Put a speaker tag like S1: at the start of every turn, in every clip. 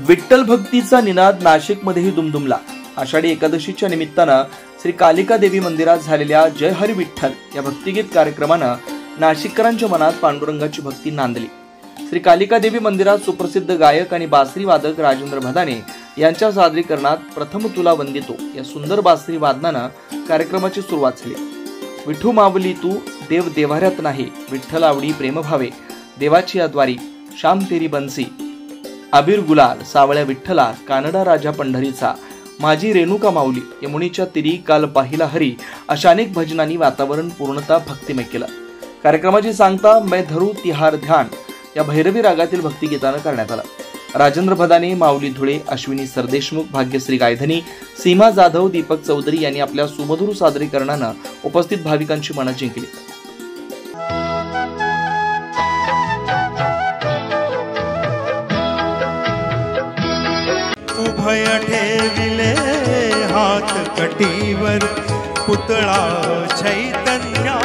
S1: विठ्ठल भक्तीचा निनाद नाशिकमध्येही दुमदुमला। आषाढी एकादशीच्या निमित्तानं श्री कालिका देवी मंदिरात झालेल्या जय हरी विठ्ठल या भक्तिगीत कार्यक्रमानं नाशिककरांच्या मनात पांडुरंगाची भक्ती नांदली। श्री कालिका देवी मंदिरात सुप्रसिद्ध गायक आणि बासरी वादक राजेंद्र भदाने यांच्या सादरीकरणात प्रथम तुला वंदितो या सुंदर बासरी वादनानं कार्यक्रमाची सुरुवात झाली। विठू मावली तू देव देवाऱ्यात नाही, विठ्ठल आवडी प्रेमभावे, देवाची अद्वारी, श्याम तेरी बंसी, अबीर गुलाल, सावळ्या विठ्ठला, कानडा राजा पंढरीचा, माझी रेणुका माऊली, यमुनीच्या तिरी काल पाहिला हरी अशा अनेक भजनांनी वातावरण पूर्णतः भक्तिमय केलं। कार्यक्रमाची सांगता मै धरू तिहार ध्यान या भैरवी रागातील भक्तिगीतानं करण्यात आला। राजेंद्र भदाने, माऊली धुळे, अश्विनी सरदेशमुख, भाग्यश्री गायधनी, सीमा जाधव, दीपक चौधरी यांनी आपल्या सुमधुर सादरीकरणानं उपस्थित भाविकांची मनं जिंकली।
S2: उभय ठेविले हात कटीवर, पुतळा चैतन्या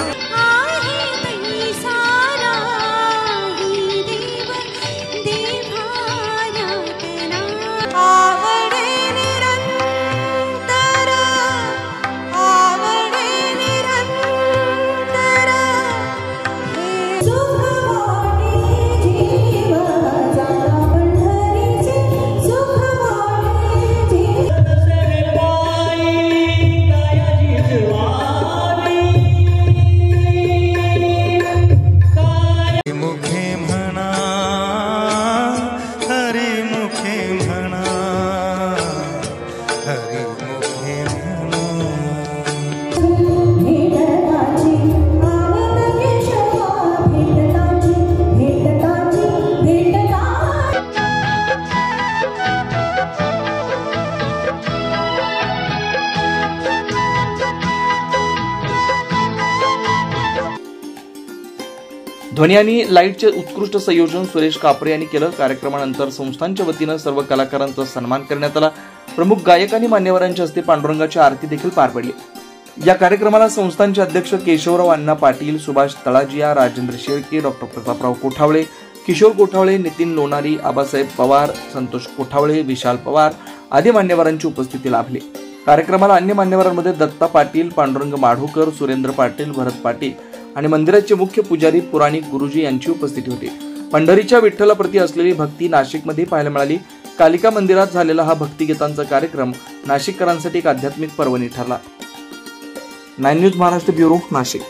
S1: ध्वनी आणि लाईटचे उत्कृष्ट संयोजन सुरेश कापरे यांनी केलं। कार्यक्रमानंतर संस्थांच्या वतीनं सर्व कलाकारांचा सन्मान करण्यात आला। प्रमुख गायक आणि मान्यवरांच्या हस्ते पांडुरंगाची आरती देखील पार पडली। या कार्यक्रमाला संस्थांचे अध्यक्ष केशवराव अण्णा पाटील, सुभाष तळाजिया, राजेंद्र शेळके, डॉक्टर प्रतापराव कोठावळे, किशोर कोठावळे, नितीन लोणारी, आबासाहेब पवार, संतोष कोठावळे, विशाल पवार आदी मान्यवरांची उपस्थिती लाभली। कार्यक्रमाला अन्य मान्यवरांमध्ये दत्ता पाटील, पांडुरंग माढोकर, सुरेंद्र पाटील, भरत पाटील आणि मंदिराचे मुख्य पुजारी पुराणिक गुरुजी यांची उपस्थिती होती। पंढरीच्या विठ्ठलाप्रती असलेली भक्ती नाशिकमध्ये पाहायला मिळाली। कालिका मंदिरात झालेला हा भक्तिगीतांचा कार्यक्रम नाशिककरांसाठी एक आध्यात्मिक पर्वणी ठरला। 9 न्यूज महाराष्ट्र ब्युरो, नाशिक।